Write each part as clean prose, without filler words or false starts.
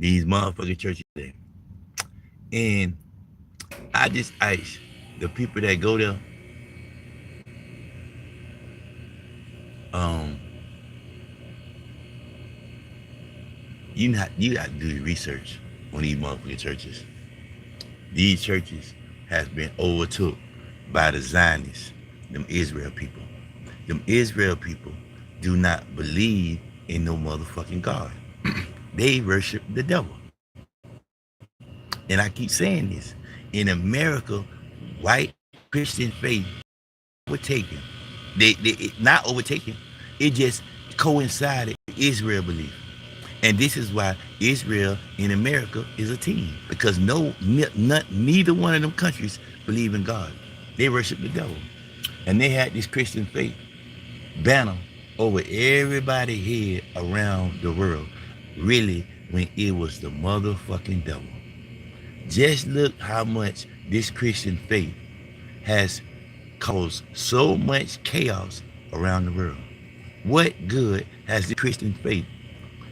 These motherfucking churches there. And I just ask the people that go there, um, you got to do your research on these motherfucking churches. These churches has been overtook by the Zionists, them Israel people. Them Israel people do not believe in no motherfucking God. They worship the devil. And I keep saying this. In America, white Christian faith overtaken. They not overtaken. It just coincided with Israel belief. And this is why Israel in America is a team. Because neither one of them countries believe in God. They worship the devil. And they had this Christian faith banner over everybody's head around the world. Really, when it was the motherfucking devil. Just look how much this Christian faith has caused so much chaos around the world. What good has the Christian faith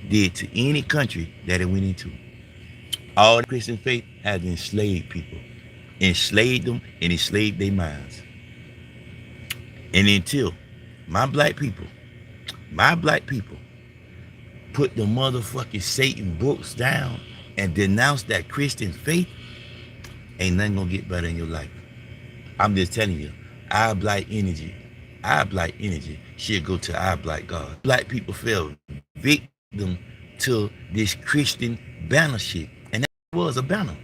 did to any country that it went into? All the Christian faith has enslaved people, enslaved them and enslaved their minds. And until my black people put the motherfucking Satan books down and denounce that Christian faith, ain't nothing gonna get better in your life. I'm just telling you, our black energy should go to our black God. Black people fell victim to this Christian banner shit. And that was a banner.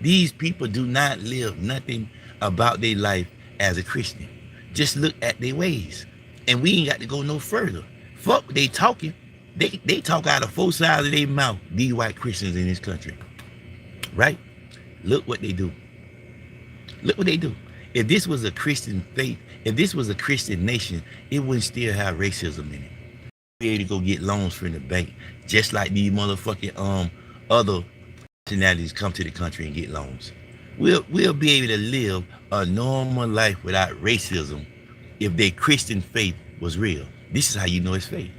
These people do not live nothing about their life as a Christian. Just look at their ways. And we ain't got to go no further. Fuck, they talking. They talk out of both sides of their mouth, these white Christians in this country. Right? Look what they do. Look what they do. If this was a Christian faith, if this was a Christian nation, it wouldn't still have racism in it. Be able to go get loans from the bank, just like these motherfucking other nationalities come to the country and get loans. We'll be able to live a normal life without racism if their Christian faith was real. This is how you know it's faith.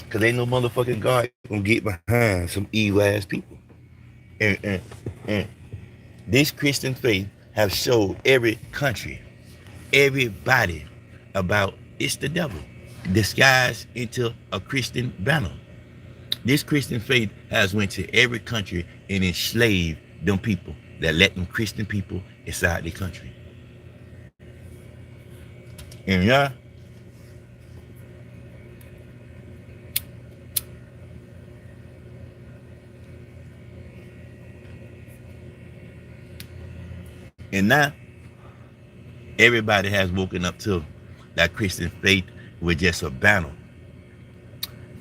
Cause ain't no motherfucking God gonna get behind some evil ass people. And this Christian faith have showed every country, everybody about it's the devil disguised into a Christian banner. This Christian faith has went to every country and enslaved them people that let them Christian people inside the country. And yeah, and now everybody has woken up to that Christian faith was just a banner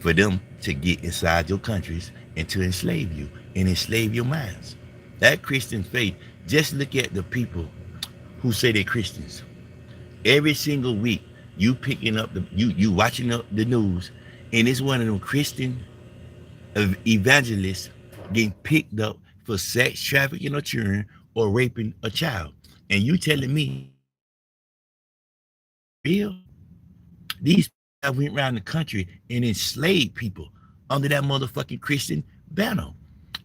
for them to get inside your countries and to enslave you and enslave your minds. That Christian faith, just look at the people who say they're Christians. Every single week, you picking up you watching the news, and it's one of them Christian evangelists getting picked up for sex trafficking or children or raping a child. And you telling me real? These people went around the country and enslaved people under that motherfucking Christian banner.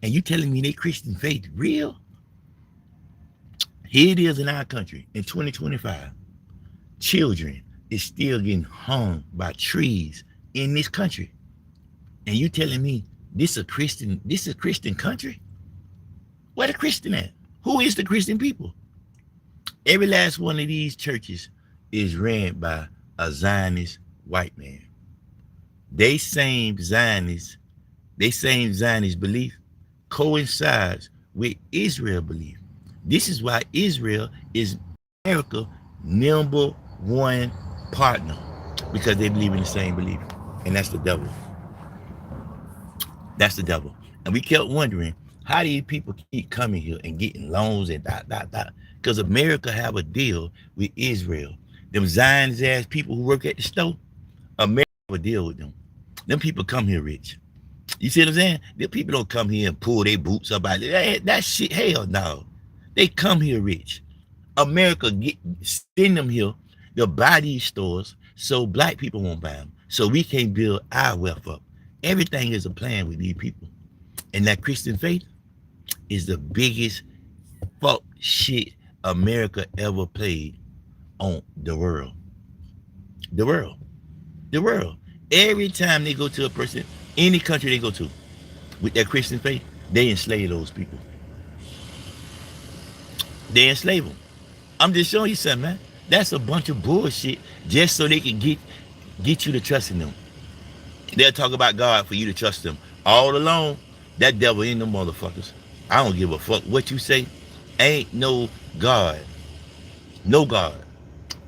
And you telling me they Christian faith real? Here it is in our country in 2025. Children is still getting hung by trees in this country. And you telling me this is a Christian country? Where the Christian at? Who is the Christian people? Every last one of these churches is ran by a Zionist white man. They same Zionist belief coincides with Israel belief. This is why Israel is America's number one partner, because they believe in the same belief. And that's the devil. That's the devil. And we kept wondering, how do these people keep coming here and getting loans and dot? Because America have a deal with Israel. Them Zionist ass people who work at the store, America have a deal with them. Them people come here rich. You see what I'm saying? Them people don't come here and pull their boots up out there. That shit, hell no. They come here rich. America send them here to buy these stores so black people won't buy them. So we can build our wealth up. Everything is a plan with these people. And that Christian faith is the biggest fuck shit America ever played on the world. The world. The world. Every time they go to a person, any country they go to, with their Christian faith, they enslave those people. They enslave them. I'm just showing you something, man. That's a bunch of bullshit just so they can get you to trust in them. They'll talk about God for you to trust them. All along, that devil ain't no motherfuckers. I don't give a fuck what you say. Ain't no God. No God.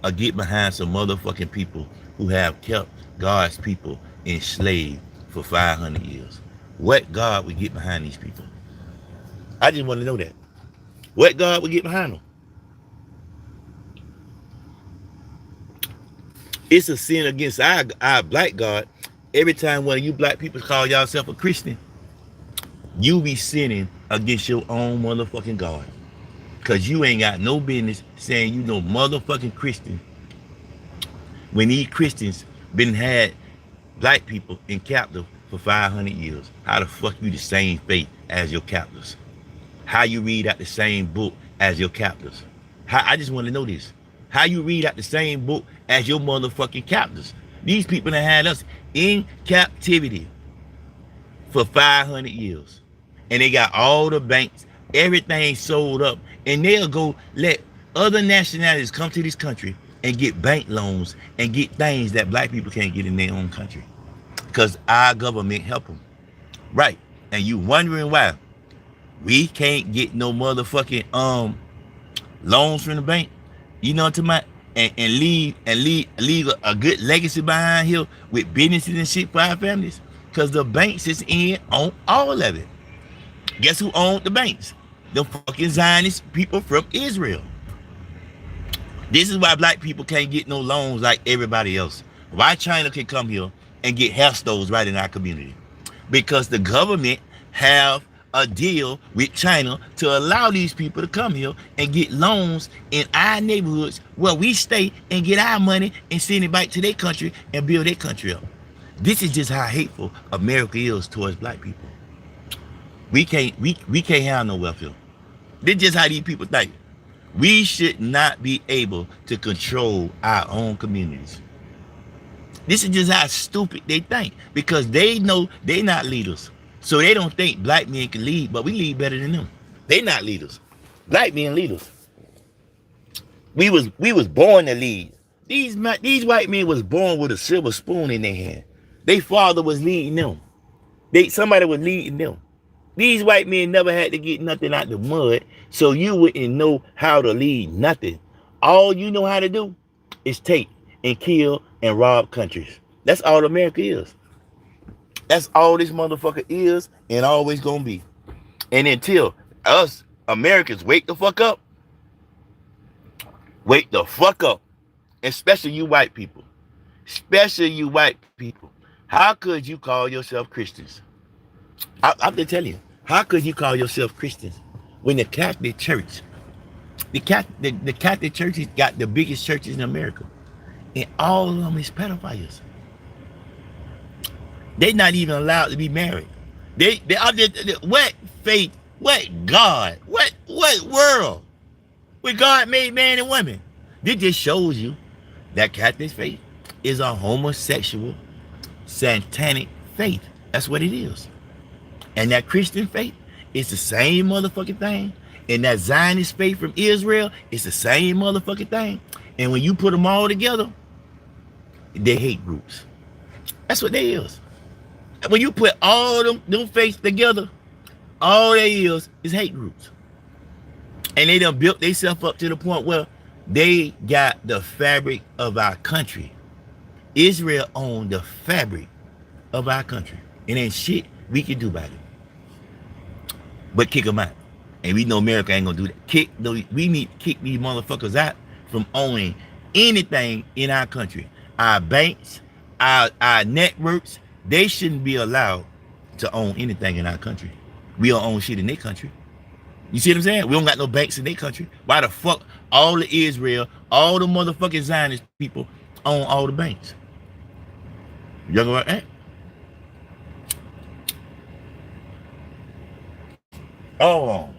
Or get behind some motherfucking people who have kept God's people enslaved for 500 years. What God would get behind these people? I just want to know that. What God would get behind them? It's a sin against our black God. Every time one of you black people call yourself a Christian, you be sinning against your own motherfucking God. Because you ain't got no business saying you no motherfucking Christian when these Christians been had black people in captive for 500 years. How the fuck you the same faith as your captors? How you read out the same book as your captors? I just want to know this. How you read out the same book as your motherfucking captors? These people that had us in captivity for 500 years. And they got all the banks, everything sold up. And they'll go let other nationalities come to this country and get bank loans and get things that black people can't get in their own country. Because our government help them. Right. And you wondering why we can't get no motherfucking loans from the bank. You know what I'm talking about? And leave a good legacy behind here with businesses and shit for our families. Because the banks is in on all of it. Guess who owned the banks? The fucking Zionist people from Israel. This is why black people can't get no loans like everybody else. Why China can come here and get hair stores right in our community? Because the government have a deal with China to allow these people to come here and get loans in our neighborhoods where we stay and get our money and send it back to their country and build their country up. This is just how hateful America is towards black people. We can't have no welfare. This is just how these people think. We should not be able to control our own communities. This is just how stupid they think, because they know they're not leaders. So they don't think black men can lead, but we lead better than them. They not leaders. Black men leaders. We was born to lead. These white men was born with a silver spoon in their hand. Their father was leading them. Somebody was leading them. These white men never had to get nothing out the mud, so you wouldn't know how to lead nothing. All you know how to do is take and kill and rob countries. That's all America is. That's all this motherfucker is and always gonna be. And until us Americans wake the fuck up, especially you white people. How could you call yourself Christians? I'm just telling you, how could you call yourself Christians when the Catholic Church, the Catholic Church has got the biggest churches in America, and all of them is pedophiles. They're not even allowed to be married. They are what faith, what God, what world? Where God made man and woman. This just shows you that Catholic faith is a homosexual, satanic faith. That's what it is. And that Christian faith is the same motherfucking thing. And that Zionist faith from Israel is the same motherfucking thing. And when you put them all together, they hate groups. That's what they is. When you put all them faiths together, all they is hate groups. And they done built themselves up to the point where they got the fabric of our country. Israel owned the fabric of our country. And ain't shit we can do about it. But kick them out. And we know America ain't gonna do that. We need to kick these motherfuckers out from owning anything in our country. Our banks, our networks, they shouldn't be allowed to own anything in our country. We don't own shit in their country. You see what I'm saying? We don't got no banks in their country. Why the fuck all of Israel, all the motherfucking Zionist people own all the banks? You know about that? Oh,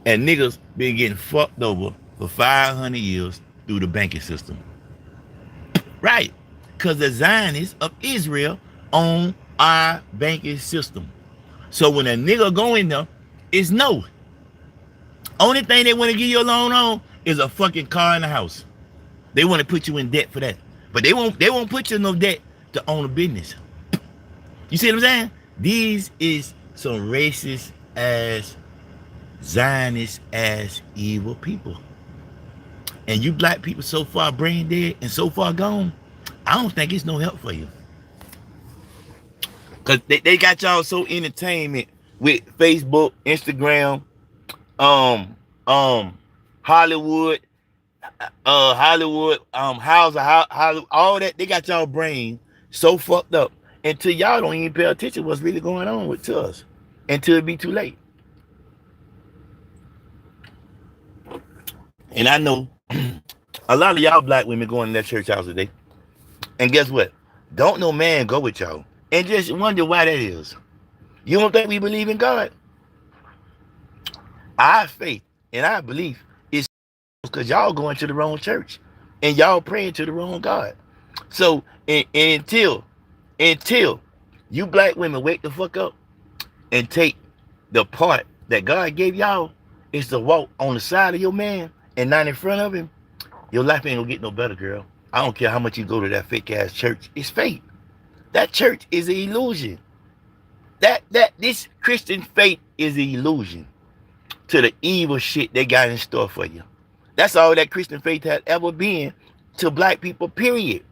and niggas been getting fucked over for 500 years through the banking system. Right. Because the Zionists of Israel own our banking system. So when a nigga go in there, it's no. Only thing they want to give you a loan on is a fucking car and a house. They want to put you in debt for that. But they won't put you in no debt to own a business. You see what I'm saying? These is some racist ass, Zionist ass evil people. And you black people so far brain dead and so far gone, I don't think it's no help for you. Cause they got y'all so entertainment with Facebook, Instagram, um, Hollywood, House of Hollywood, all that. They got y'all brain so fucked up until y'all don't even pay attention to what's really going on with us until it be too late. And I know a lot of y'all black women going to that church house today. And guess what? Don't no man go with y'all. And just wonder why that is. You don't think we believe in God? Our faith and our belief is because y'all going to the wrong church. And y'all praying to the wrong God. So until you black women wake the fuck up and take the part that God gave y'all is to walk on the side of your man and not in front of him, your life ain't gonna get no better, girl. I don't care how much you go to that fake ass church. It's fake. That church is an illusion. This Christian faith is an illusion to the evil shit they got in store for you. That's all that Christian faith has ever been to black people, period.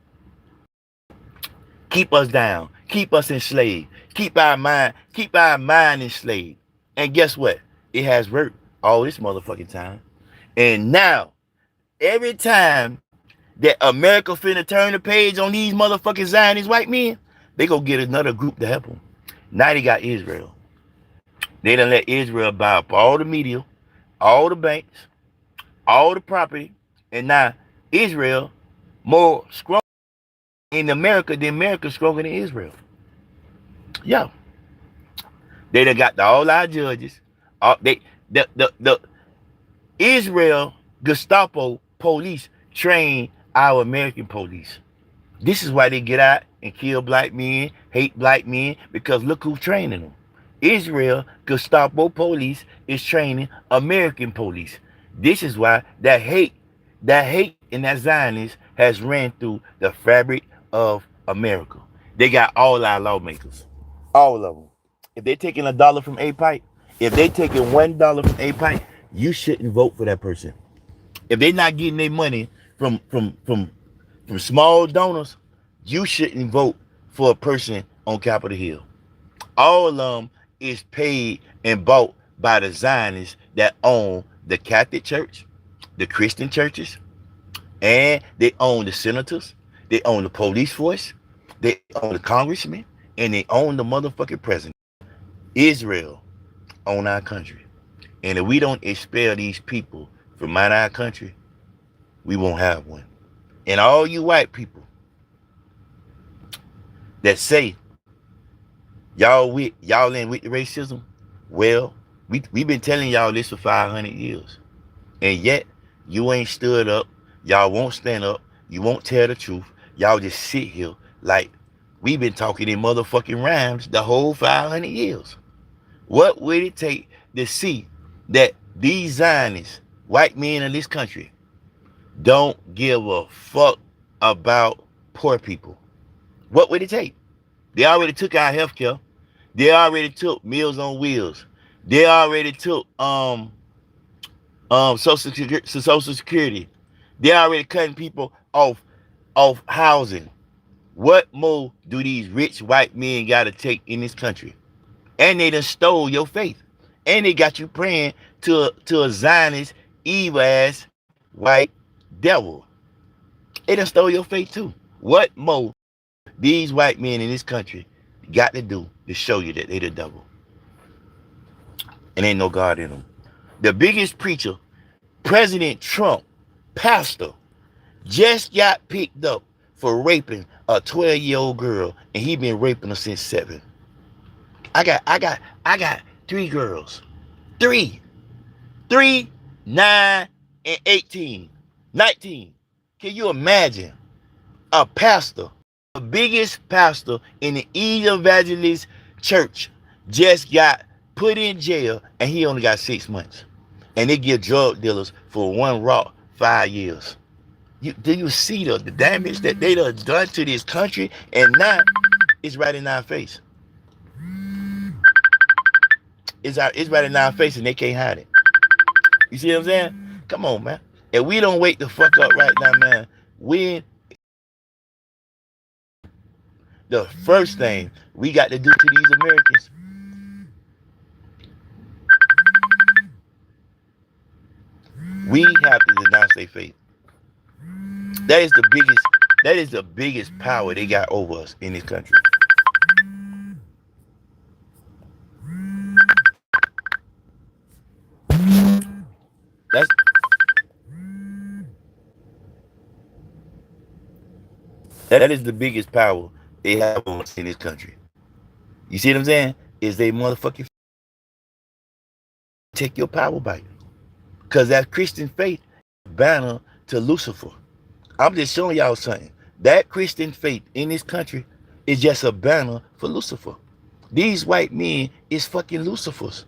Keep us down, keep us enslaved, keep our mind enslaved. And guess what? It has worked all this motherfucking time. And now, every time that America finna turn the page on these motherfucking Zionist white men, they go get another group to help them. Now they got Israel. They done let Israel buy up all the media, all the banks, all the property, and now Israel more strong in America than America stronger than Israel. Yeah. They done got all our judges. The Israel Gestapo police train our American police. This is why they get out and kill black men, hate black men, because look who's training them. Israel Gestapo police is training American police. This is why that hate and that Zionist has ran through the fabric of America. They got all our lawmakers. All of them. If they're taking $1 from A-Pipe, if they're taking $1 from A-Pipe, you shouldn't vote for that person. If they're not getting their money from small donors, you shouldn't vote for a person on Capitol Hill. All of them is paid and bought by the Zionists that own the Catholic Church, the Christian churches, and they own the senators, they own the police force, they own the congressmen, and they own the motherfucking president. Israel own our country. And if we don't expel these people from out our country, we won't have one. And all you white people that say y'all in with the racism, well, we've been telling y'all this for 500 years. And yet, you ain't stood up. Y'all won't stand up. You won't tell the truth. Y'all just sit here like we've been talking in motherfucking rhymes the whole 500 years. What would it take to see that these Zionists, white men in this country, don't give a fuck about poor people? What would it take? They already took our health care. They already took Meals on Wheels. They already took Social Security. They already cutting people off housing. What more do these rich white men gotta take in this country? And they done stole your faith. And they got you praying to a Zionist, evil ass white devil. They done stole your faith too. What more these white men in this country got to do to show you that they the devil? And ain't no God in them. The biggest preacher, President Trump, pastor, just got picked up for raping a 12-year-old girl, and he been raping her since 7. I got 3 girls. Three. 3, 9, and 18. 19. Can you imagine a pastor, the biggest pastor in the evangelist church, just got put in jail and he only got 6 months? And they give drug dealers for one rock 5 years. Do you see the damage that they done to this country? And now it's right in our face. It's right in our face and they can't hide it. You see what I'm saying? Come on, man. If we don't wake the fuck up right now, man, when the first thing we got to do to these Americans, we have to denounce their faith. That is the biggest power they got over us in this country. That's that is the biggest power they have on us in this country. You see what I'm saying? Is they motherfucking take your power back. Because that Christian faith banner to Lucifer. I'm just showing y'all something. That Christian faith in this country is just a banner for Lucifer. These white men is fucking Lucifers.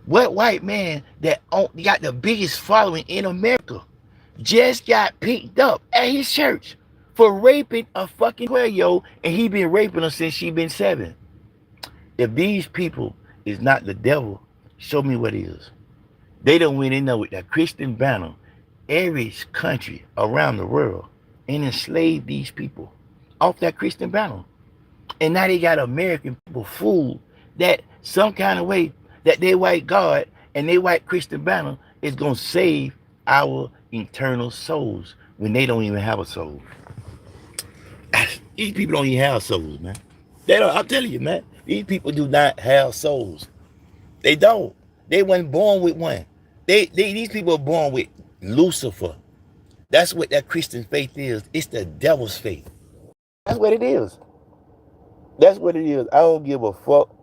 What white man that got the biggest following in America just got picked up at his church for raping a fucking 12-year-old, and he been raping her since she been 7? If these people is not the devil, show me what is. They don't win in there with that Christian banner every country around the world and enslave these people off that Christian banner. And now they got American people fooled that some kind of way that they white God and they white Christian banner is going to save our eternal souls when they don't even have a soul. These people don't even have souls, man. They don't. I'm telling you, man. These people do not have souls. They don't. They weren't born with one. These people are born with Lucifer. That's what that Christian faith is. It's the devil's faith. That's what it is. That's what it is. I don't give a fuck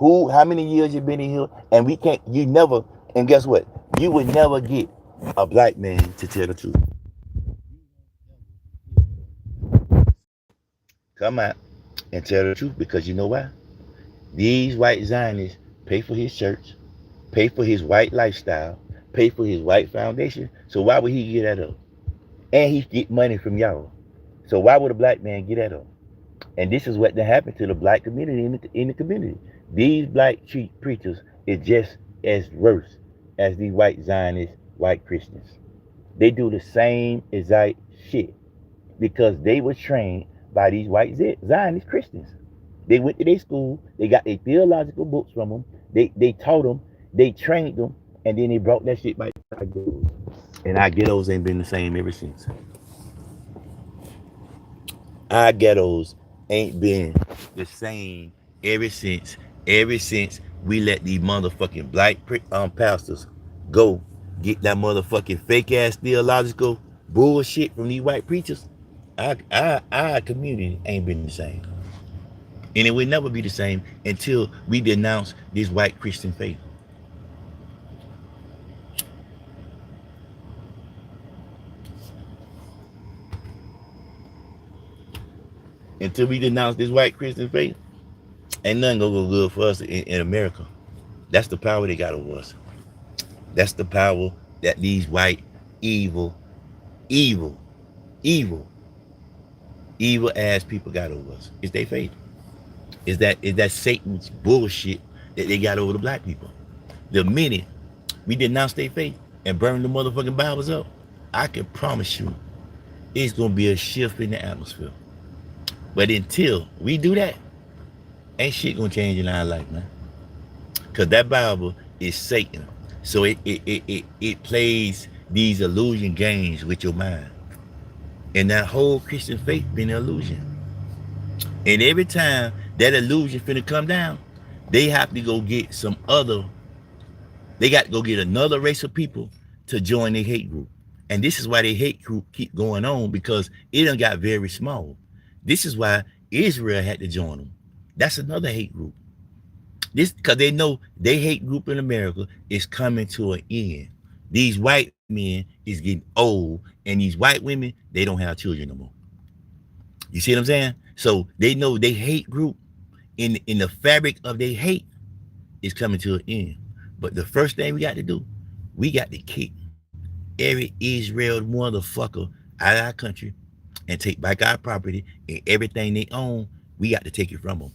how many years you've been in here, and and guess what? You would never get a black man to tell the truth. Come out and tell the truth, because you know why? These white Zionists pay for his church, pay for his white lifestyle, pay for his white foundation. So why would he get that up? And he get money from y'all. So why would a black man get that up? And this is what happened to the black community in the community. These black preachers is just as worse as these white Zionist white Christians. They do the same exact shit because they were trained by these white Zionist Christians. They went to their school, they got their theological books from them, they taught them, they trained them, and then they brought that shit back to our ghettos. And our ghettos ain't been the same ever since. Our ghettos ain't been the same ever since we let these motherfucking black pastors go get that motherfucking fake ass theological bullshit from these white preachers. Our community ain't been the same. And it will never be the same until we denounce this white Christian faith. Until we denounce this white Christian faith, ain't nothing gonna go good for us in America. That's the power they got over us. That's the power that these white evil ass people got over us. It's their faith. Is that Satan's bullshit that they got over the black people. The minute we denounce their faith and burn the motherfucking Bibles up, I can promise you it's gonna be a shift in the atmosphere. But until we do that, ain't shit gonna change in our life, man. Cause that Bible is Satan. So it plays these illusion games with your mind. And that whole Christian faith been an illusion. And every time that illusion finna come down, they have to go get they got to go get another race of people to join their hate group. And this is why their hate group keep going on, because it done got very small. This is why Israel had to join them. That's another hate group. This because they know they hate group in America is coming to an end. These white men is getting old, and these white women, they don't have children no more. You see what I'm saying? So they know they hate group in the fabric of their hate is coming to an end. But the first thing we got to do, we got to kick every Israel motherfucker out of our country and take back our property and everything they own. We got to take it from them.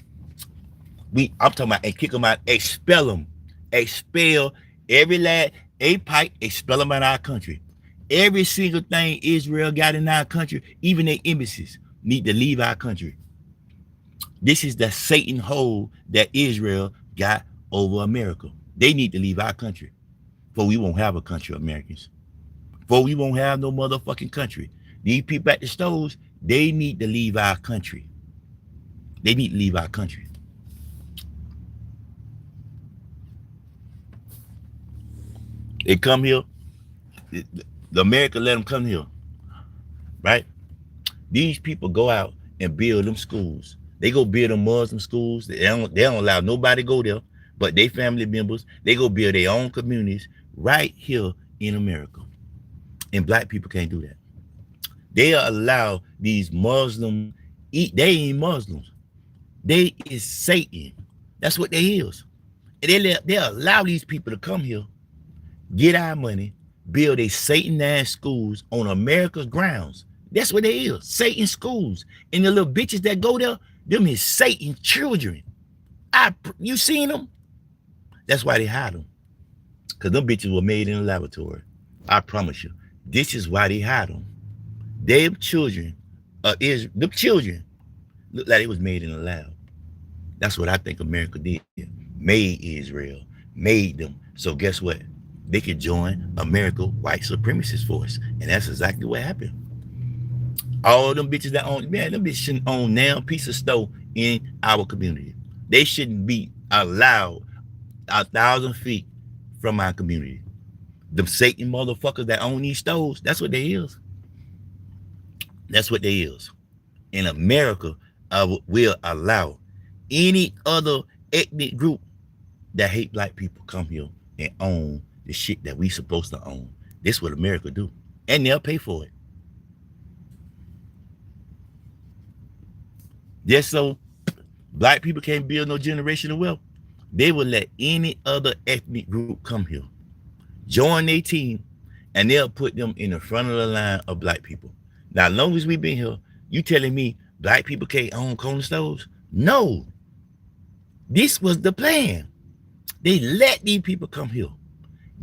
I'm talking about and kick them out, expel them, expel every lad, a pipe, expel them out of our country. Every single thing Israel got in our country, even their embassies, need to leave our country. This is the Satan hold that Israel got over America. They need to leave our country, for we won't have a country, Americans. For we won't have no motherfucking country. These people at the stores, they need to leave our country. They need to leave our country. They come here. The America let them come here, right? These people go out and build them schools. They go build them Muslim schools. They don't allow nobody to go there, but they family members. They go build their own communities right here in America. And black people can't do that. They allow these Muslims eat. They ain't Muslims. They is Satan. That's what they is. And they allow these people to come here, get our money, build a Satan-ass schools on America's grounds. That's what they is. Satan schools. And the little bitches that go there, them is Satan children. You seen them? That's why they hide them. Because them bitches were made in a laboratory. I promise you. This is why they hide them. Them children them children look like it was made in a lab. That's what I think America did. Made Israel. Made them. So guess what? They could join America white supremacist force. And that's exactly what happened. All them bitches that own, man, them bitches shouldn't own now piece of stove in our community. They shouldn't be allowed 1,000 feet from our community. Them Satan motherfuckers that own these stoves, that's what they is. That's what they is. In America, will allow any other ethnic group that hate black people come here and own the shit that we supposed to own. This is what America do. And they'll pay for it. Just so black people can't build no generational wealth, they will let any other ethnic group come here, join their team, and they'll put them in the front of the line of black people. Now, as long as we've been here, you telling me black people can't own corner stores? No. This was the plan. They let these people come here,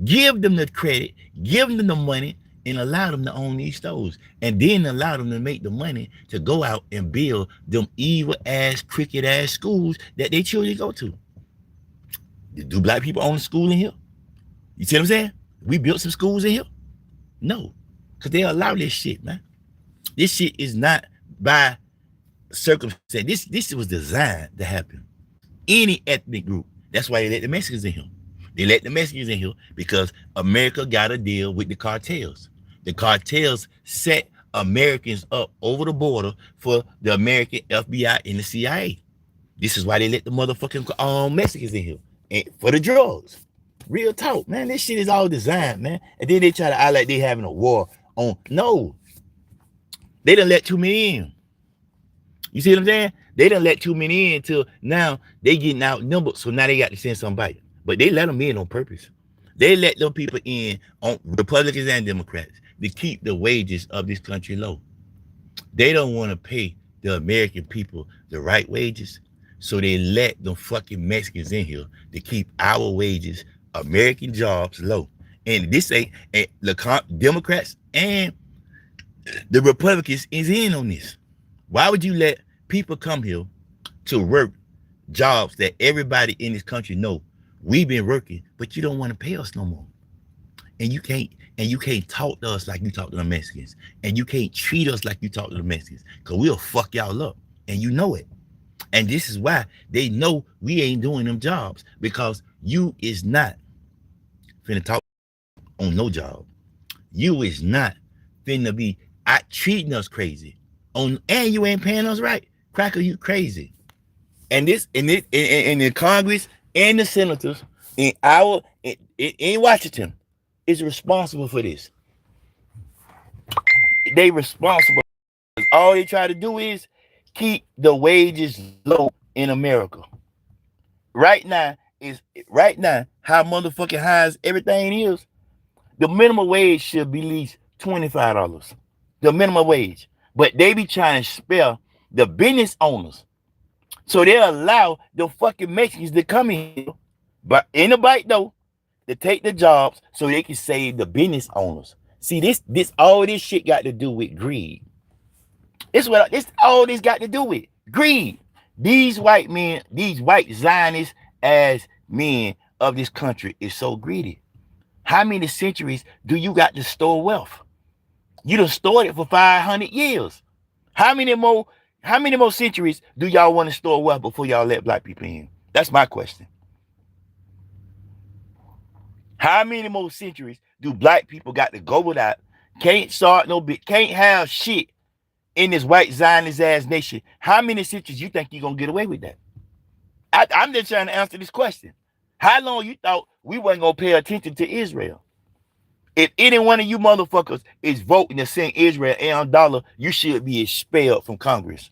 give them the credit, give them the money, and allow them to own these stores, and then allow them to make the money to go out and build them evil ass, crooked ass schools that they children go to. Do black people own a school in here? You see what I'm saying? We built some schools in here? No, because they allow this shit, man. This shit is not by circumstance. This was designed to happen. Any ethnic group. That's why they let the Mexicans in here. They let the Mexicans in here because America got a deal with the cartels. The cartels set Americans up over the border for the American FBI and the CIA. This is why they let the motherfucking Mexicans in here. And for the drugs. Real talk, man. This shit is all designed, man. And then they try to act like they having a war on. No. They done let too many in. You see what I'm saying? They done let too many in till now they getting outnumbered. So now they got to send somebody. But they let them in on purpose. They let them people in, on Republicans and Democrats, to keep the wages of this country low. They don't want to pay the American people the right wages. So they let them fucking Mexicans in here to keep our wages, American jobs low. And this ain't, and the Democrats and the Republicans is in on this. Why would you let people come here to work jobs that everybody in this country know we've been working, but you don't want to pay us no more? And you can't talk to us like you talk to the Mexicans. And you can't treat us like you talk to the Mexicans. Because we'll fuck y'all up. And you know it. And this is why they know we ain't doing them jobs. Because you is not finna talk on no job. You is not finna be treating us crazy. And you ain't paying us right. Cracker, you crazy. And this in the Congress and the senators in Washington is responsible for this. They responsible. All they try to do is keep the wages low in America. Right now is right now how motherfucking high as everything is. The minimum wage should be at least $25. The minimum wage. But they be trying to spare the business owners. So they allow the fucking Mexicans to come in here, but in the bite though, to take the jobs so they can save the business owners. See, this all this shit got to do with greed. This all this got to do with greed. These white men, these white Zionists as men of this country is so greedy. How many centuries do you got to store wealth? You done stored it for 500 years. How many more centuries do y'all want to store wealth before y'all let black people in? That's my question. How many more centuries do black people got to go without? Can't start no bit, can't have shit in this white Zionist ass nation. How many centuries you think you gonna get away with that? I'm just trying to answer this question. How long you thought we wasn't gonna pay attention to Israel? If any one of you motherfuckers is voting to send Israel $1, you should be expelled from Congress.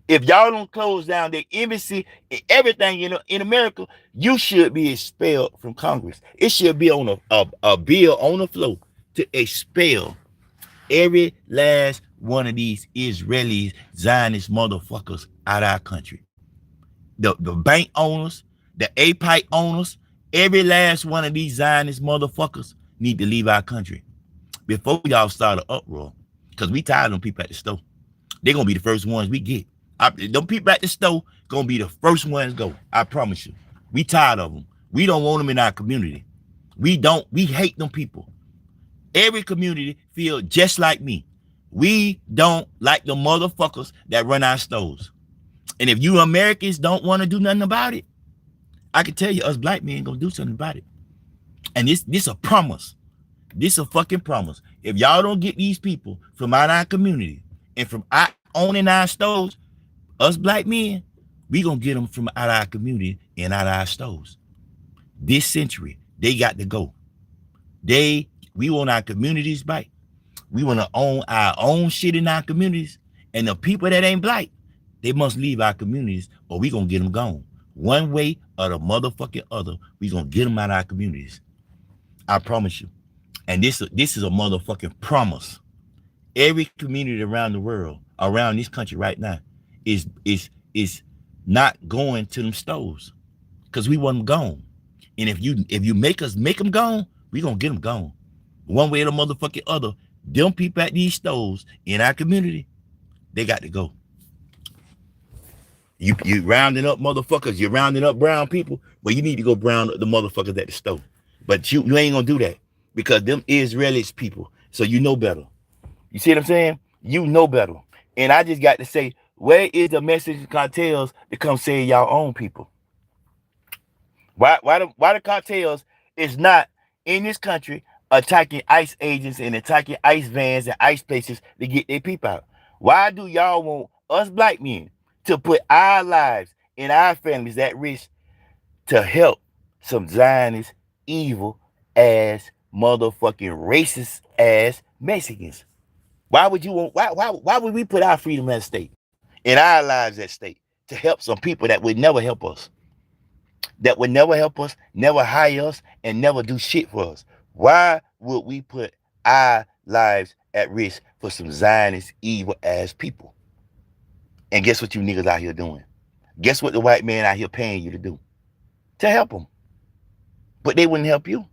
If y'all don't close down the embassy and everything in America, you should be expelled from Congress. It should be on a bill on the floor to expel every last one of these Israeli Zionist motherfuckers out of our country. The bank owners, the APIC owners, every last one of these Zionist motherfuckers need to leave our country before y'all start an uproar. Because we tired of them people at the store. They're going to be the first ones we get. Them people at the store going to be the first ones go. I promise you. We tired of them. We don't want them in our community. We hate them people. Every community feel just like me. We don't like the motherfuckers that run our stores. And if you Americans don't want to do nothing about it, I can tell you us black men gonna do something about it. And this a promise. This a fucking promise. If y'all don't get these people from out our community and from owning our stores, us black men, we gonna get them from out our community and out our stores. This century, they got to go. We want our communities back. We want to own our own shit in our communities. And the people that ain't black, they must leave our communities or we gonna get them gone. One way or the motherfucking other, we gonna get them out of our communities. I promise you. And this is a motherfucking promise. Every community around the world, around this country right now, is not going to them stores. Because we want them gone. And if you make them gone, we gonna get them gone. One way or the motherfucking other, them people at these stores in our community, they got to go. You rounding up motherfuckers, you're rounding up brown people, but you need to go brown up the motherfuckers at the store. But you ain't gonna do that because them Israelis people, so you know better. You see what I'm saying? You know better. And I just got to say, where is the Mexican cartels to come save y'all own people? Why the cartels is not in this country attacking ICE agents and attacking ICE vans and ICE places to get their people out? Why do y'all want us black men to put our lives and our families at risk to help some Zionist, evil ass, motherfucking racist ass Mexicans? Why would we put our freedom at stake and our lives at stake to help some people that would never help us? That would never help us, never hire us, and never do shit for us. Why would we put our lives at risk for some Zionist, evil ass people? And guess what you niggas out here doing? Guess what the white man out here paying you to do? To help them. But they wouldn't help you.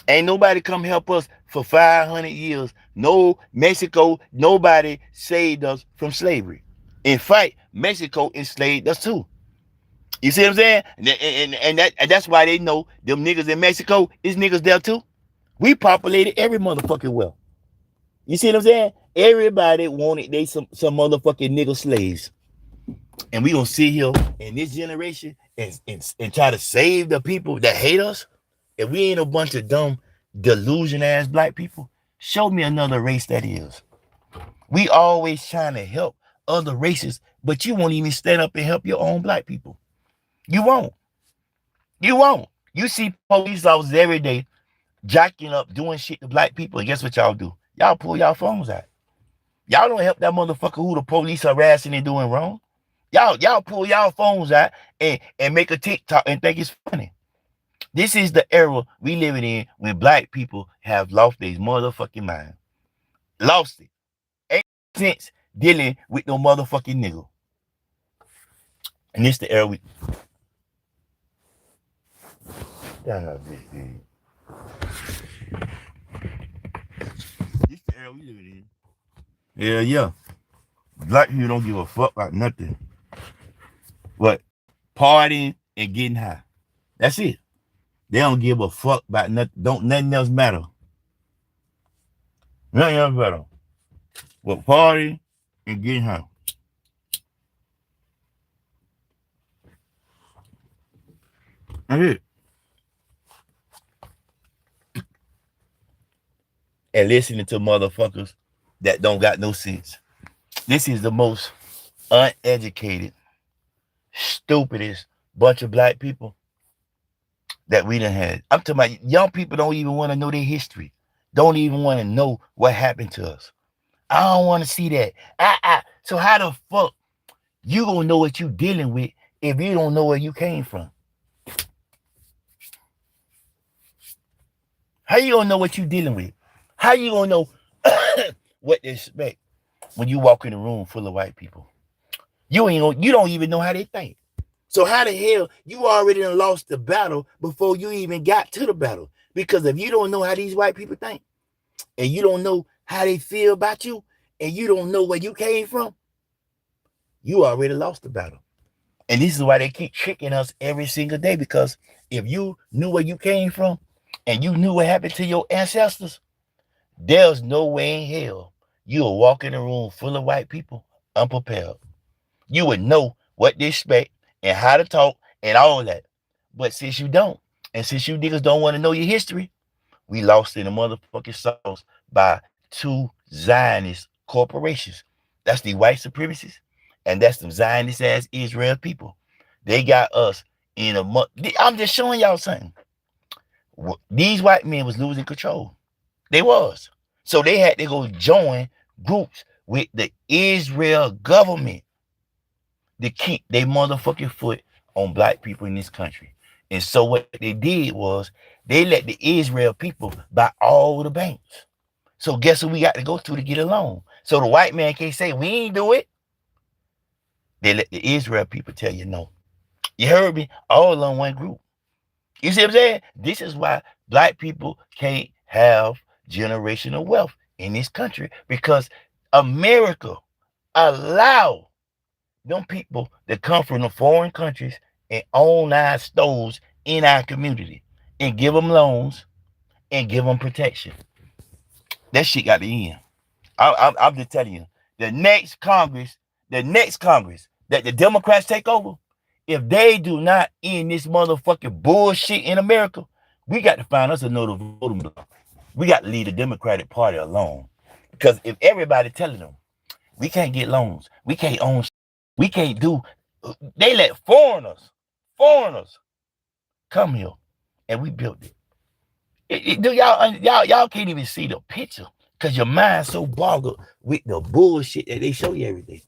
Ain't nobody come help us for 500 years. No, Mexico, nobody saved us from slavery. In fact, Mexico enslaved us too. You see what I'm saying? And that's why they know them niggas in Mexico is niggas there too. We populated every motherfucking well. You see what I'm saying? Everybody wanted they some motherfucking nigga slaves. And we gonna sit here in this generation and try to save the people that hate us. If we ain't a bunch of dumb, delusion ass black people, show me another race that is. We always trying to help other races, but you won't even stand up and help your own black people. You won't. You won't. You see police officers every day jacking up, doing shit to black people, and guess what y'all do? Y'all pull y'all phones out. Y'all don't help that motherfucker who the police harassing and doing wrong. Y'all pull y'all phones out and make a TikTok and think it's funny. This is the era we living in when black people have lost their motherfucking mind. Lost it. Ain't sense dealing with no motherfucking nigga. And this the era we. This the era we living in. Yeah. Black people don't give a fuck about nothing. But partying and getting high. That's it. They don't give a fuck about nothing. Nothing else matter. Nothing else matter. But partying and getting high. That's it. And listening to motherfuckers that don't got no sense. This is the most uneducated, stupidest bunch of black people that we done had. I'm talking about young people don't even want to know their history. Don't even want to know what happened to us. I don't want to see that. So how the fuck you gonna know what you dealing with if you don't know where you came from? How you gonna know what you dealing with? How you gonna know what to expect when you walk in a room full of white people? You don't even know how they think. So how the hell you already done lost the battle before you even got to the battle? Because if you don't know how these white people think, and you don't know how they feel about you, and you don't know where you came from, you already lost the battle. And this is why they keep tricking us every single day, because if you knew where you came from and you knew what happened to your ancestors, there's no way in hell you'll walk in a room full of white people unprepared. You would know what to expect and how to talk and all that. But since you don't, and since you niggas don't want to know your history, we lost in the motherfucking sauce by two Zionist corporations. That's the white supremacists, and that's the Zionist ass Israel people. They got us in a I'm just showing y'all something. These white men was losing control. They was. So they had to go join groups with the Israel government to keep their motherfucking foot on black people in this country. And so what they did was they let the Israel people buy all the banks. So guess who we got to go to get a loan? So the white man can't say we ain't do it. They let the Israel people tell you no. You heard me? All on one group. You see what I'm saying? This is why black people can't have generational wealth in this country, because America allow them people that come from the foreign countries and own our stores in our community and give them loans and give them protection. That shit got to end. I'm just telling you, the next Congress that the Democrats take over, if they do not end this motherfucking bullshit in America, we got to find us another voting block. We got to leave the Democratic Party alone. Because if everybody telling them, we can't get loans, we can't own, we can't do, they let foreigners come here, and we built it. Do y'all can't even see the picture because your mind's so boggled with the bullshit that they show you every day.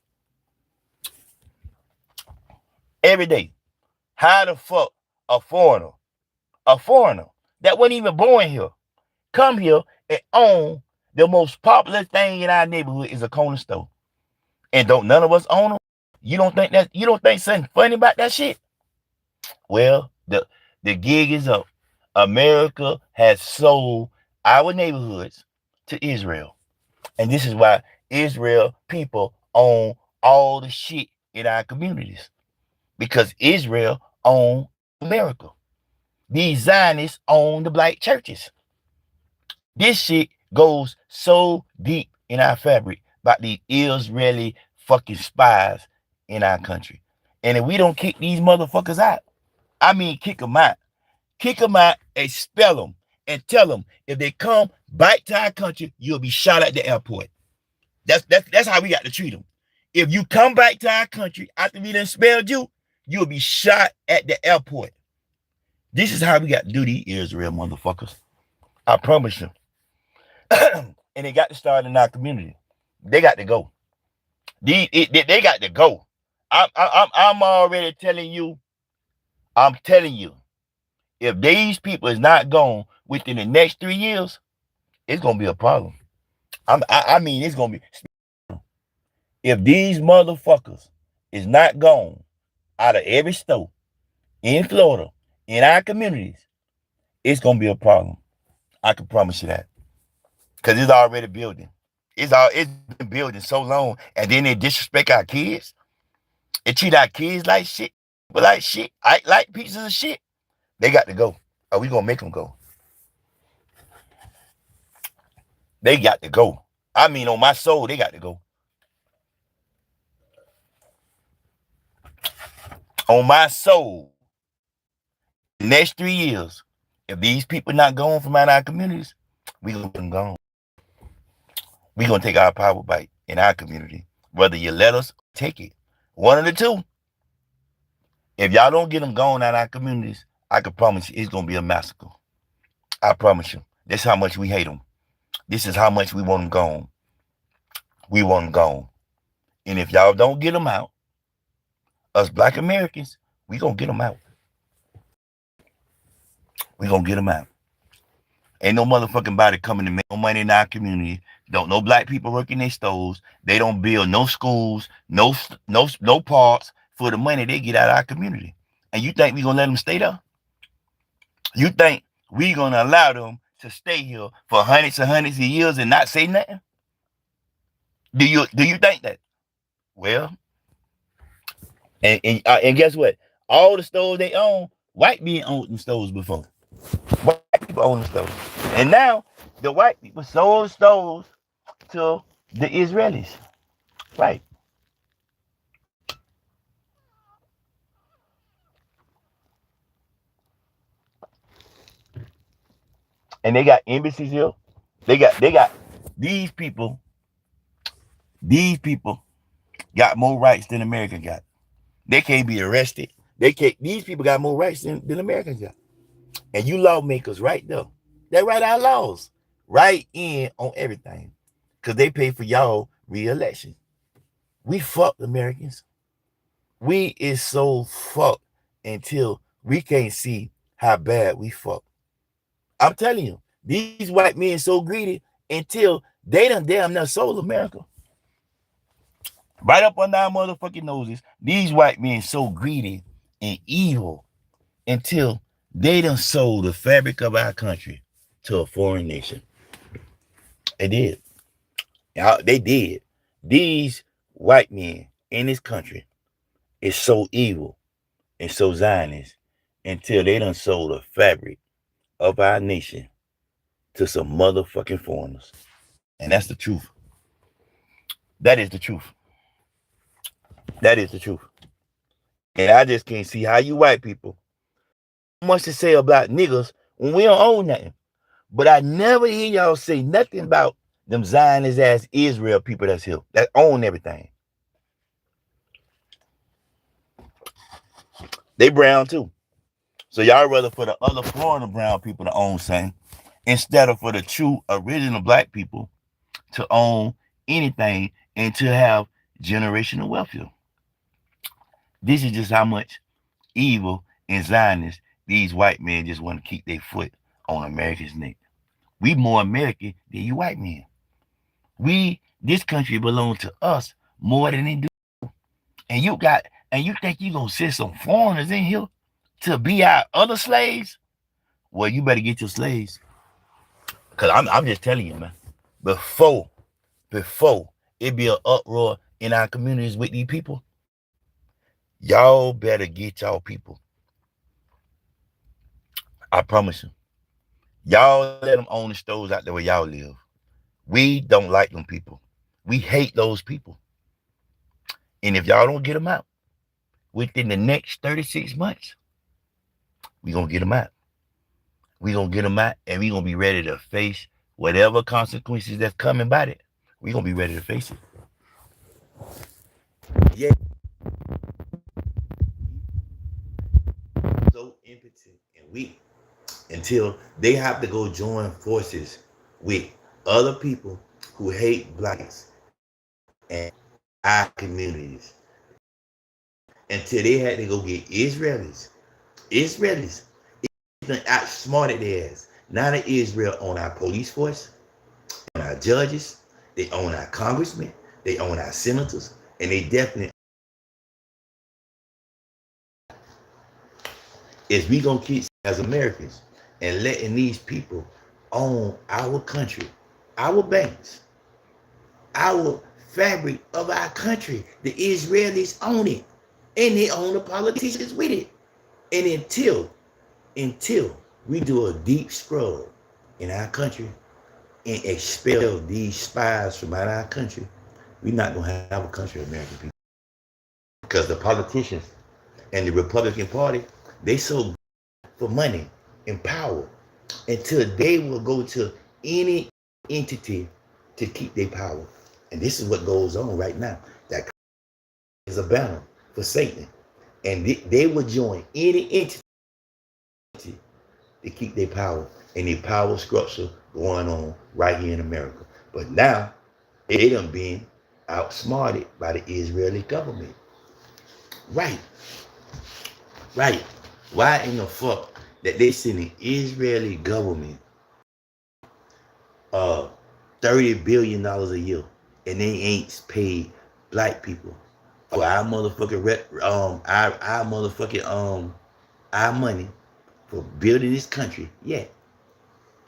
Every day. How the fuck a foreigner that wasn't even born here, come here and own the most popular thing in our neighborhood is a corner store, and don't none of us own them? You don't think something funny about that shit? Well, the gig is up. America has sold our neighborhoods to Israel, and this is why Israel people own all the shit in our communities, because Israel own America. These Zionists own the black churches. This shit goes so deep in our fabric about these Israeli fucking spies in our country. And if we don't kick these motherfuckers out, I mean kick them out and expel them and tell them if they come back to our country, you'll be shot at the airport. That's how we got to treat them. If you come back to our country after we done expelled you, you'll be shot at the airport. This is how we got to do these Israel motherfuckers. I promise you. And they got to start in our community. They got to go. They got to go. I'm already telling you. I'm telling you. If these people is not gone within the next 3 years, it's gonna be a problem. I mean, it's gonna be. If these motherfuckers is not gone out of every store in Florida, in our communities, it's gonna be a problem. I can promise you that. Cause it's already building. It's been building so long, and then they disrespect our kids. They treat our kids like shit, but like shit, like pieces of shit. They got to go. Are we gonna make them go? They got to go. I mean, on my soul, they got to go. On my soul, the next 3 years, if these people not gone from out our communities, we gonna get them gone. We gonna take our power back in our community. Whether you let us take it. One of the two. If y'all don't get them gone out our communities, I can promise you it's gonna be a massacre. I promise you. This is how much we hate them. This is how much we want them gone. We want them gone. And if y'all don't get them out, us black Americans, we gonna get them out. We gonna get them out. Ain't no motherfucking body coming to make no money in our community. Don't no black people working their stores. They don't build no schools, no parks for the money they get out of our community. And you think we gonna let them stay there? You think we gonna allow them to stay here for hundreds and hundreds of years and not say nothing? Do you think that? Well, and guess what? All the stores they own, white men owned them stores before. White people own the stores. And now the white people sold the stores to the Israelis. Right. And they got embassies here. They got these people got more rights than America got. They can't be arrested. These people got more rights than Americans got. And you lawmakers right there, they write our laws right in on everything. Because they pay for y'all re-election. We fucked Americans. We is so fucked until we can't see how bad we fucked. I'm telling you, these white men so greedy until they done damn near sold America. Right up on our motherfucking noses, these white men so greedy and evil until they done sold the fabric of our country to a foreign nation. They did. They did. These white men in this country is so evil and so Zionist until they done sold the fabric of our nation to some motherfucking foreigners. And that's the truth. That is the truth. That is the truth. And I just can't see how you white people much to say about niggas when we don't own nothing. But I never hear y'all say nothing about them Zionist ass Israel people that's here, that own everything. They brown too. So y'all rather for the other foreigner brown people to own something instead of for the true original black people to own anything and to have generational welfare. This is just how much evil and Zionist these white men just want to keep their foot on America's neck. We more American than you white men. This country belongs to us more than they do. And you think you gonna send some foreigners in here to be our other slaves? Well, you better get your slaves. Cause I'm just telling you, man. Before it be an uproar in our communities with these people, y'all better get y'all people. I promise you. Y'all let them own the stores out there where y'all live. We don't like them people. We hate those people. And if y'all don't get them out within the next 36 months, we gonna get them out. We gonna get them out and we gonna be ready to face whatever consequences that's coming by it. We gonna be ready to face it. Yeah. So impotent and weak until they have to go join forces with other people who hate blacks and our communities. Until they had to go get Israelis outsmarted their ass. Now that Israel own our police force, own our judges, they own our congressmen, they own our senators, and they definitely is we gonna keep as Americans and letting these people own our country, our banks, our fabric of our country. The Israelis own it, and they own the politicians with it. And until we do a deep scrub in our country and expel these spies from out our country, we're not gonna have a country, American people. Because the politicians and the Republican Party, they so for money and power until they will go to any entity to keep their power. And this is what goes on right now. That is a banner for Satan. And they will join any entity to keep their power and their power structure going on right here in America. But now they done been outsmarted by the Israeli government. Right. Why in the fuck that they sending Israeli government $30 billion a year and they ain't paid black people for our motherfucking our money for building this country? Yeah.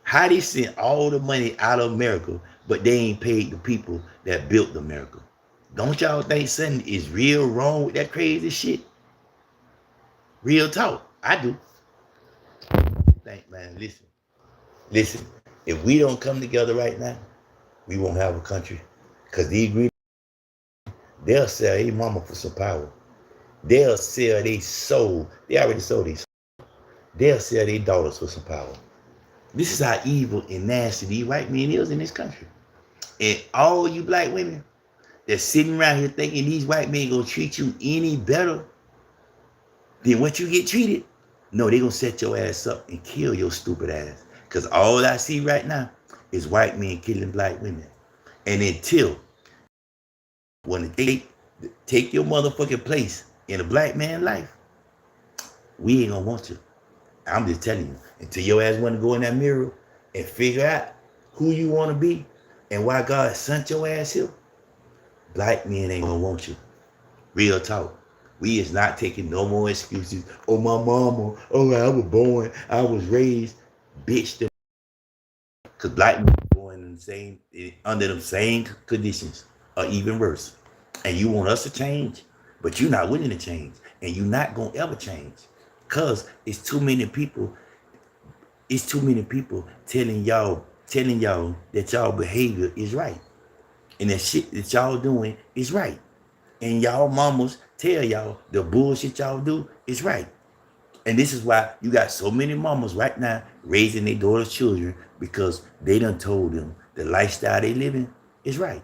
How they sent all the money out of America, but they ain't paid the people that built America? Don't y'all think something is real wrong with that crazy shit? Real talk. I do. Think, man, listen. If we don't come together right now, we won't have a country. Because these greedy, they'll sell their mama for some power. They'll sell their soul. They already sold these. They'll sell their daughters for some power. This is how evil and nasty these white men is in this country. And all you black women that's sitting around here thinking these white men gonna treat you any better than what you get treated, no, they gonna set your ass up and kill your stupid ass. Because all I see right now is white men killing black women. And until when they take your motherfucking place in a black man's life, we ain't gonna want you. I'm just telling you, until your ass want to go in that mirror and figure out who you want to be and why God sent your ass here, black men ain't gonna want you. Real talk. We is not taking no more excuses. Oh, my mama. Oh, I was born. I was raised. Bitch. Because black men are born under the same conditions or even worse. And you want us to change, but you're not willing to change. And you're not going to ever change. Because it's too many people telling y'all that y'all behavior is right. And that shit that y'all doing is right. And y'all mamas tell y'all the bullshit y'all do is right. And this is why you got so many mamas right now raising their daughters' children, because they done told them the lifestyle they living is right.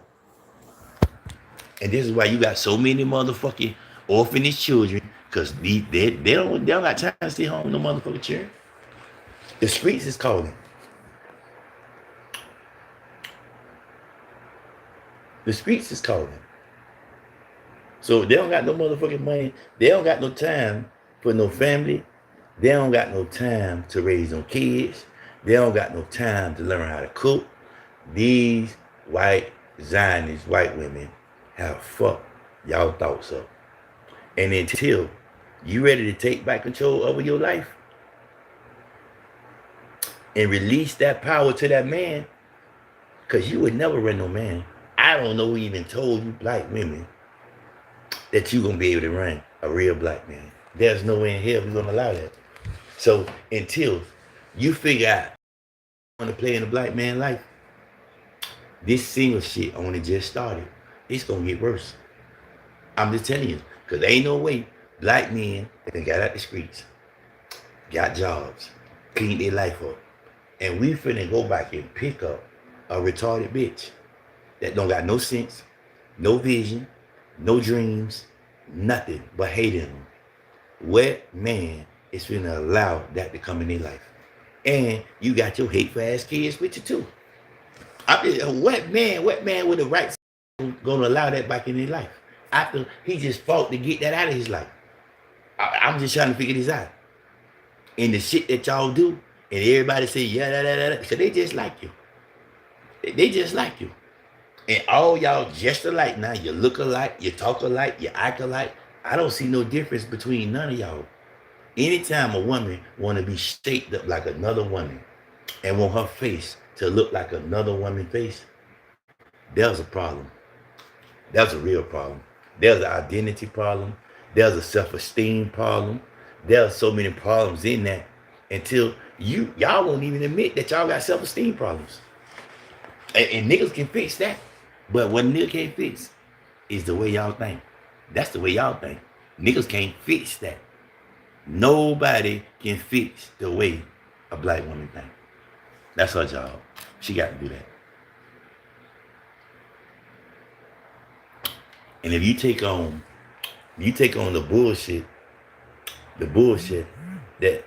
And this is why you got so many motherfucking orphanage children, because they don't got time to stay home no motherfucking children. The streets is calling. The streets is calling. So they don't got no motherfucking money. They don't got no time for no family. They don't got no time to raise no kids. They don't got no time to learn how to cook. These white Zionist white women have fucked y'all thoughts up. And until you ready to take back control over your life and release that power to that man, because you would never run no man. I don't know who even told you black women that you're going to be able to run a real black man. There's no way in hell we're going to allow that. So until you figure out you want to play in a black man's life, this single shit only just started. It's going to get worse. I'm just telling you, because there ain't no way black men that got out the streets, got jobs, cleaned their life up, and we finna go back and pick up a retarded bitch that don't got no sense, no vision, no dreams, nothing but hate in them. What man is finna allow that to come in their life. And you got your hateful ass kids with you too. What man with the right gonna allow that back in his life? After he just fought to get that out of his life. I'm just trying to figure this out. And the shit that y'all do, and everybody say, yeah, so they just like you. They just like you. And all y'all just alike now. You look alike, you talk alike, you act alike. I don't see no difference between none of y'all. Anytime a woman want to be shaped up like another woman and want her face to look like another woman's face, there's a problem. There's a real problem. There's an identity problem. There's a self-esteem problem. There's so many problems in that until y'all won't even admit that y'all got self-esteem problems. And niggas can fix that. But what nigga can't fix is the way y'all think. That's the way y'all think. Niggas can't fix that. Nobody can fix the way a black woman thinks. That's her job. She got to do that. And if you take on the bullshit that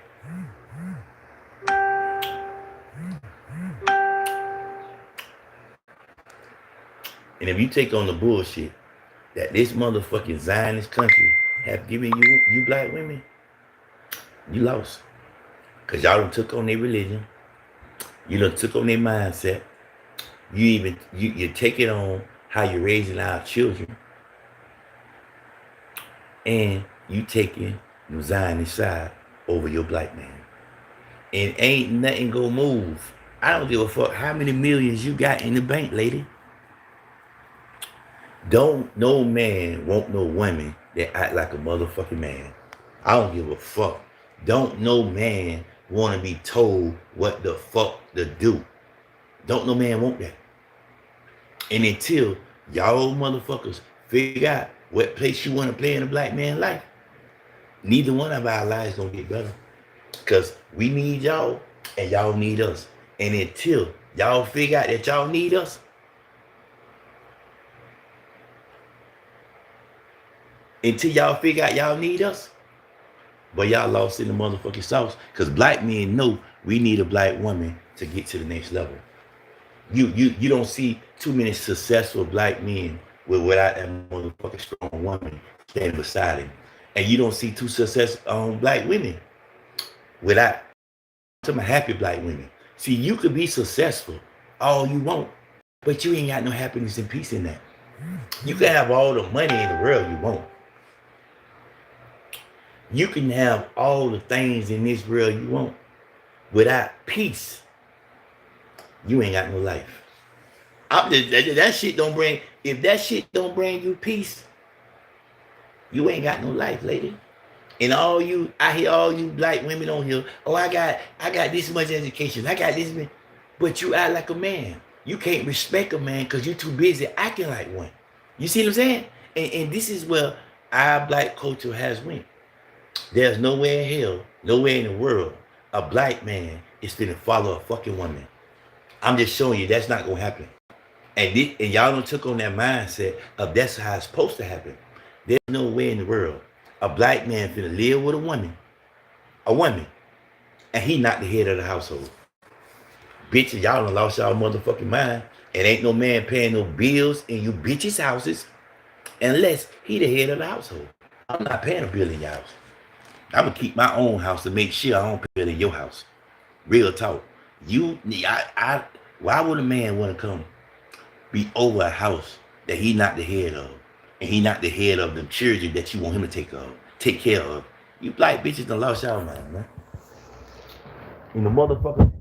and if you take on the bullshit that this motherfucking Zionist country have given you black women, you lost. Cause y'all done took on their religion. You done took on their mindset. You take it on how you're raising our children. And you taking the Zionist side over your black man. And ain't nothing gonna move. I don't give a fuck how many millions you got in the bank, lady. Don't no man want no woman that act like a motherfucking man. I don't give a fuck. Don't no man want to be told what the fuck to do. Don't no man want that. And until y'all motherfuckers figure out what place you want to play in a black man's life, neither one of our lives gonna get better. Because we need y'all and y'all need us. And until y'all figure out that y'all need us, but y'all lost in the motherfucking sauce. Because black men know we need a black woman to get to the next level. You don't see too many successful black men without that motherfucking strong woman standing beside him. And you don't see two successful black women without some happy black women. See, you could be successful all you want, but you ain't got no happiness and peace in that. You can have all the money in the world you want. You can have all the things in this world you want. Without peace, you ain't got no life. That shit don't bring, if that shit don't bring you peace, you ain't got no life, lady. And I hear all you black women on here, oh, I got this much education, I got this much, but you act like a man. You can't respect a man because you're too busy acting like one. You see what I'm saying? And this is where our black culture has went. There's nowhere in hell, nowhere in the world, a black man is finna follow a fucking woman. I'm just showing you that's not gonna happen. And y'all done took on that mindset of that's how it's supposed to happen. There's no way in the world a black man finna live with a woman, and he not the head of the household. Bitches, y'all done lost y'all motherfucking mind. And ain't no man paying no bills in you bitches' houses unless he the head of the household. I'm not paying a bill in your house. I'm gonna keep my own house to make sure I don't pay it in your house. Real talk. Why would a man want to come be over a house that he not the head of, and he not the head of the children that you want him to take care of? You black bitches done lost y'all mind, man. And the motherfucker.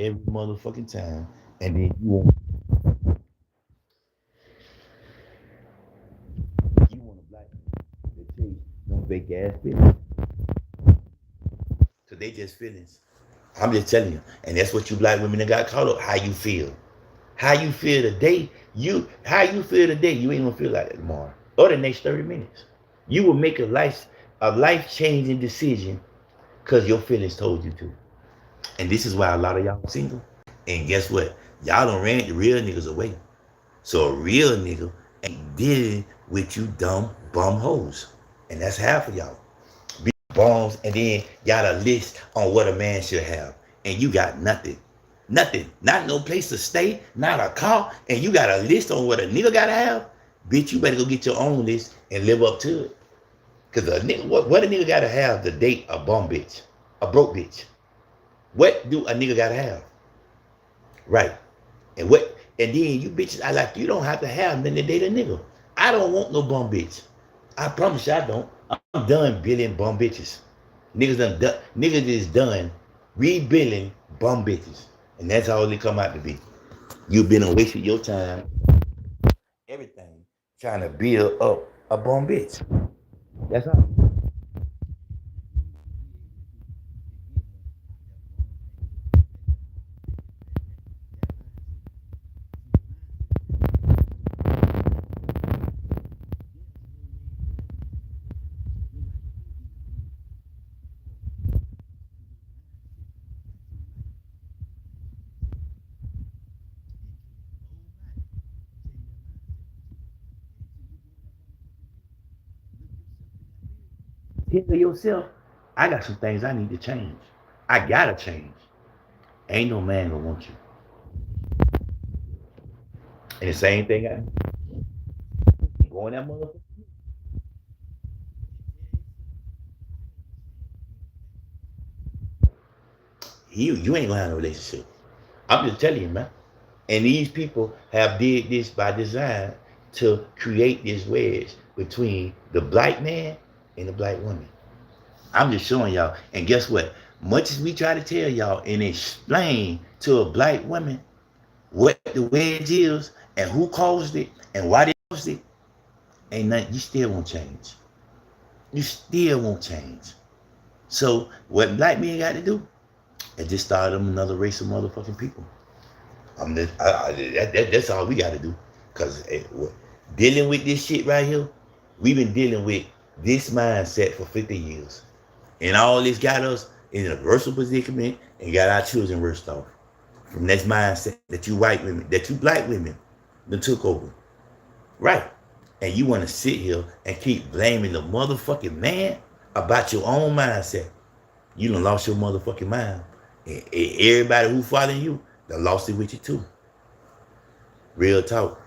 every motherfucking time, and then you want a black man to chase them fake ass feelings. So they just feelings. I'm just telling you, and that's what you black women that got caught up. How you feel? How you feel today? How you feel today? You ain't gonna feel like that tomorrow or the next 30 minutes. You will make a life changing decision because your feelings told you to. And this is why a lot of y'all single. And guess what? Y'all done ran the real niggas away. So a real nigga ain't dealing with you dumb bum hoes. And that's half of y'all. Be bums, and then got a list on what a man should have. And you got nothing. Nothing. Not no place to stay, not a car, and you got a list on what a nigga gotta have. Bitch, you better go get your own list and live up to it. Cause a nigga, what a nigga gotta have to date a bum bitch, a broke bitch? What do a nigga gotta have? Right. And then you bitches, you don't have to have nothing to date a nigga. I don't want no bum bitch. I promise you I don't. I'm done billing bum bitches. Niggas is done rebilling bum bitches. And that's all they come out to be. You've been wasting your time, everything, trying to build up a bum bitch. That's all. Tell yourself, I got some things I need to change. I gotta change. Ain't no man gonna want you. And the same thing I go in that motherfucker. You ain't gonna have a relationship. I'm just telling you, man. And these people have did this by design to create this wedge between the black man and the black woman. I'm just showing y'all. And guess what? Much as we try to tell y'all and explain to a black woman what the wedge is and who caused it and why they caused it, ain't nothing. You still won't change. You still won't change. So what black men got to do is just start them another race of motherfucking people. That's all we got to do. Because dealing with this shit right here, we've been dealing with this mindset for 50 years. And all this got us in a versatile predicament and got our children worse off. From this mindset that you white women, that you black women that took over. Right. And you want to sit here and keep blaming the motherfucking man about your own mindset. You done lost your motherfucking mind. And everybody who following you, done lost it with you too. Real talk.